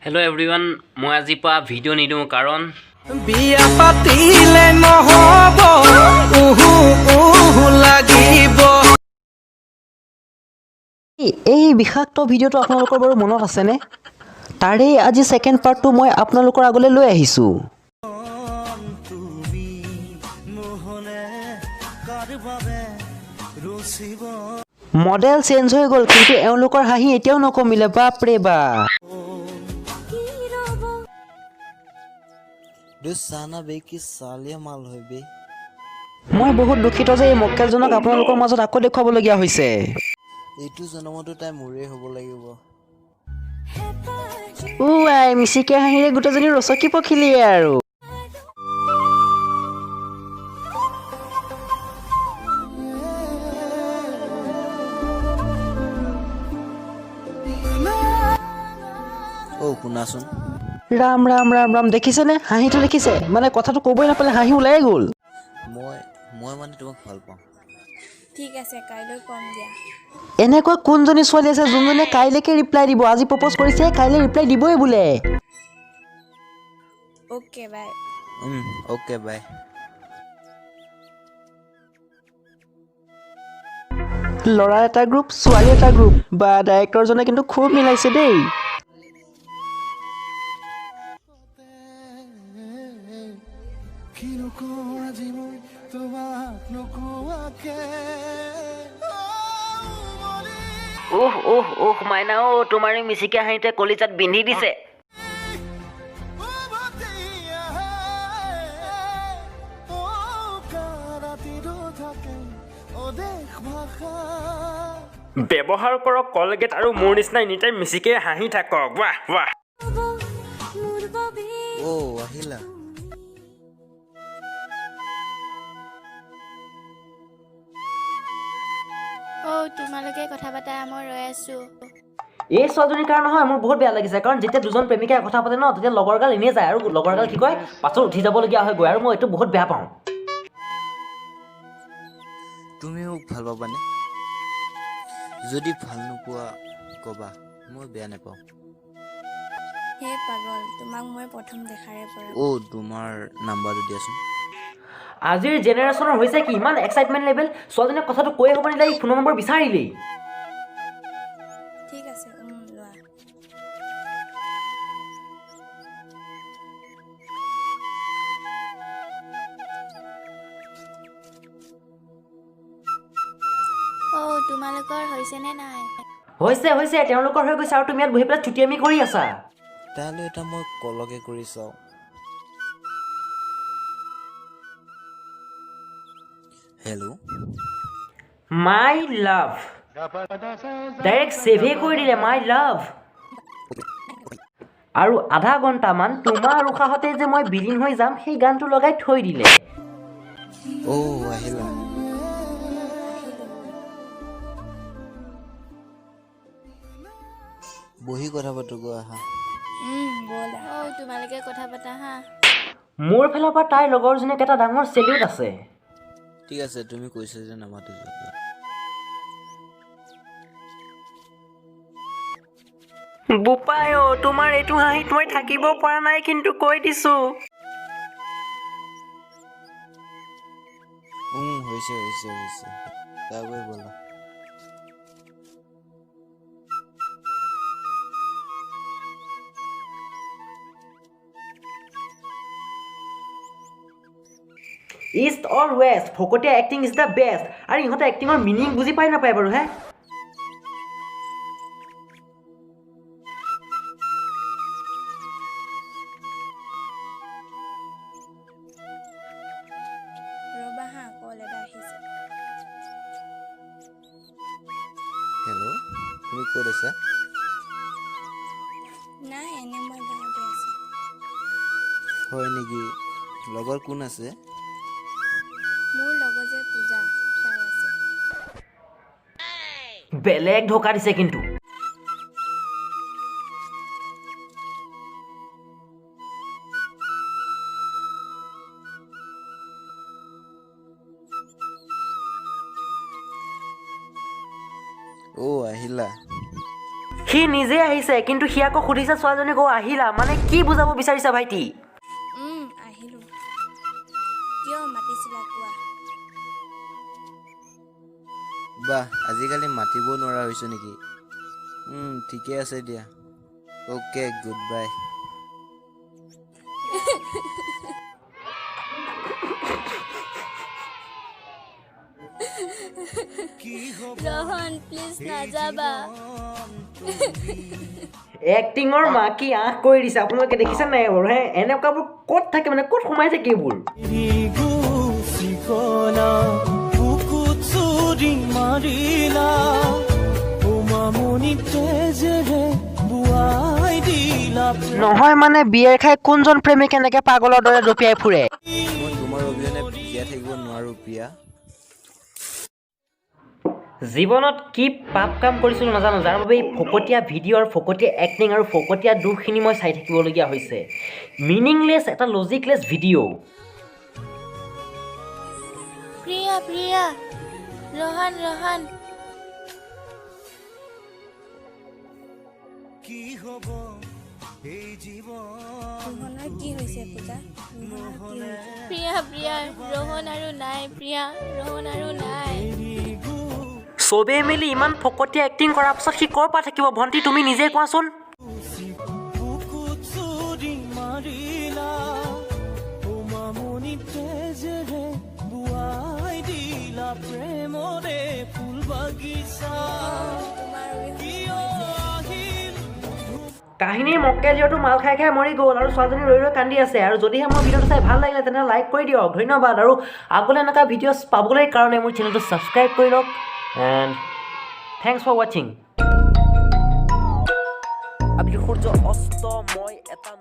Hello everyone, মই আজি পৰা ভিডিঅ' নিদিওঁ কাৰণ বিয়া পাতিলে নহব লাগিব। এই বিষাক্ত ভিডিঅ'টো আপোনালোকৰ বাৰু মনত আছেনে? তাৰে আজি ছেকেণ্ড পাৰ্টটো মই আপোনালোকৰ আগলৈ লৈ আহিছোঁ। মডেল চেঞ্জ হৈ গ'ল কিন্তু এওঁলোকৰ হাঁহি এতিয়াও নকমিলে। বাপৰে বাপ। মই বহুত দুখিত যে এই মক্কেলজনক আপোনালোকৰ মাজত আকৌ দেখুৱাবলগীয়া হৈছে। এইটো জনমতো তাই মোৰে হ'ব লাগিব। আই মিচিকে হাঁহিৰে গোটেইজনী ৰচকি পখিলিয়ে আৰু। শুনাচোন, ৰাম ৰাম ৰাম ৰাম, দেখিছেনে হাঁহিটো? দেখিছে মানে কথাটো ক'বই নাপালে হাঁহি ওলাই গ'ল। মই মানে তোমাক ভাল পাওঁ। ঠিক আছে, কাইলৈ কম দিয়া। এনেকুৱা কোনজনী ছোৱালী আছে যোনজনে কাইলৈকে ৰিপ্লাই দিব? আজি প্ৰপ'জ কৰিছে, কাইলৈ ৰিপ্লাই দিবই বোলে। Okay bye. Okay bye. ল'ৰা এটা গ্ৰুপ, ছোৱালী এটা গ্ৰুপ। বা ডাইৰেক্টৰজনে কিন্তু খুব মিলাইছে দেই। মাইনা তোমাৰ মিচিকে হাঁহিতে কলিজাত বিন্ধি দিছে। ব্যৱহাৰ কৰক কলগেট আৰু মোৰ নিচিনা এনিটাইম মিচিকে হাঁহি থাকক। বাহ বাহ। আহিলা। তোমালোকে কথা পাতা, মই ৰৈ আছো। এই ছোৱালীজনীৰ কাৰণে নহয়, মোৰ বহুত বেয়া লাগিছে। কাৰণ যেতিয়া দুজন প্ৰেমিকাই কথা পাতে ন, তেতিয়া লগৰগাল এনেই যায় আৰু লগৰগাল কি কয় পাছত উঠি যাবলগীয়া হয় গৈ, আৰু মই এইটো বহুত বেয়া পাওঁ। তুমি মোক ভাল পাবানে? যদি ভাল নোপোৱা ক'বা, মই বেয়া নাপাওঁ। হে পাগল, তোমাক মই প্ৰথম দেখাৰে পৰা। তোমাৰ নাম্বাৰটো দিয়াচোন। আজিৰ জেনেৰেশ্যনৰ হৈছে কি ইমান এক্সাইটমেণ্ট লেভেল, ছোৱালীজনীয়ে কথাটো কৈয়ে হ'ব নিলে ফোনৰ নম্বৰ বিচাৰিলেই। ঠিক আছে, লোৱা। তোমালোকৰ হৈছেনে নাই? হৈছে, তেওঁলোকৰ হৈ গৈছে আৰু তুমি ইয়াত বহি পেলাই চুটিয়ামি কৰি আছা। তালৈ এটা মই কলকে কৰি চাওঁ। হেল্ল', মাই লাভ, ডাইৰেক্ট ছেভে কৰি দিলে মাই লাভ। আৰু আধা ঘণ্টামান তোমাৰ উশাহতে যে মই বিলীন হৈ যাম সেই গানটো লগাই থৈ দিলে। আহিলা। বহি কথা পাতো গৈ, আহা। ব'লা। তোমালোকে কথা পাতা হা। মোৰ ফালৰ পৰা তাইৰ লগৰজনীক এটা ডাঙৰ চেলিউট আছে। ঠিক আছে, তুমি কৈছা যে নামাতো যোৱা। বোপাই তোমাৰ এইটো হাঁহিত মই থাকিব পৰা নাই কিন্তু কৈ দিছো। হৈছে তাগৈ ব'লা। ইষ্ট অৰ ৱেষ্ট, ফকতীয়া এক্টিং ইজ দ্য বেষ্ট। আৰু ইহঁতে এক্টিঙৰ মিনিং বুজি পাই নাপায় বাৰু হে। ৰ'বা হা, কল এটা আহিছে। হেল্ল', তুমি ক'ত আছা? নাই, মই গাঁৱতে আছো। হয় নেকি? লগৰ কোন আছে? মোৰ লগৰ যে পূজা, তাই আছে। বেলেগ ধোকা দিছে কিন্তু। আহিলা। সি নিজে আহিছে কিন্তু সি আকৌ সুধিছে ছোৱালীজনীক অ' আহিলা মানে কি বুজাব বিচাৰিছা ভাইটি আহিলোঁ কিয় মাতিছিলা কোৱা বাহ আজিকালি মাতিব নোৱাৰা হৈছো নেকি ঠিকে আছে দিয়া অ'কে গুড বাই ৰহন প্লিজ নাযাবা এক্টিঙৰ মাকি আঁহ কৰি দিছে আপোনালোকে দেখিছে নাই এইবোৰ হে এনেকুৱাবোৰ ক'ত থাকে মানে ক'ত সোমাই থাকে এইবোৰ নহয় মানে বিয়েৰ খাই কোনজন প্ৰেমিক এনেকে পাগলৰ দৰে জঁপিয়াই ফুৰে মই তোমাৰ অবিহনে জীয়াই থাকিব নোৱাৰো প্ৰিয়া জীৱনত কি পাপ কাম কৰিছিলোঁ নাজানো যাৰ বাবে এই ফকতীয়া ভিডিঅ' আৰু ফকতীয়া এক্টিং আৰু ফকতীয়া দুখখিনি মই চাই থাকিবলগীয়া হৈছে মিনিংলেছ এটা লজিকলেছ ভিডিঅ' প্ৰিয়া প্ৰিয়া ৰহন ৰহন ৰোহনৰ কি হৈছে পূজা প্ৰিয়া প্ৰিয়া ৰোহন আৰু নাই প্ৰিয়া ৰোহন আৰু নাই চবেই মিলি ইমান ফকতীয়া এক্টিং কৰাৰ পাছত সি ক'ৰ পৰা থাকিব ভণ্টি তুমি নিজে কোৱাচোন কাহিনীৰ মক্কেলিয়ৰটো মাল খাই খাই মৰি গ'ল আৰু ছোৱালীজনী ৰৈ ৰৈ কান্দি আছে আৰু যদিহে মোৰ ভিডিঅ'টো চাই ভাল লাগিলে তেনেহ'লে লাইক কৰি দিয়ক ধন্যবাদ আৰু আগলৈ এনেকুৱা ভিডিঅ'ছ পাবলৈ কাৰণে মোৰ চেনেলটো ছাবস্ক্ৰাইব কৰি লওক এণ্ড থেংকছ ফৰ ৱাচিং সূৰ্য অস্ত মই এটা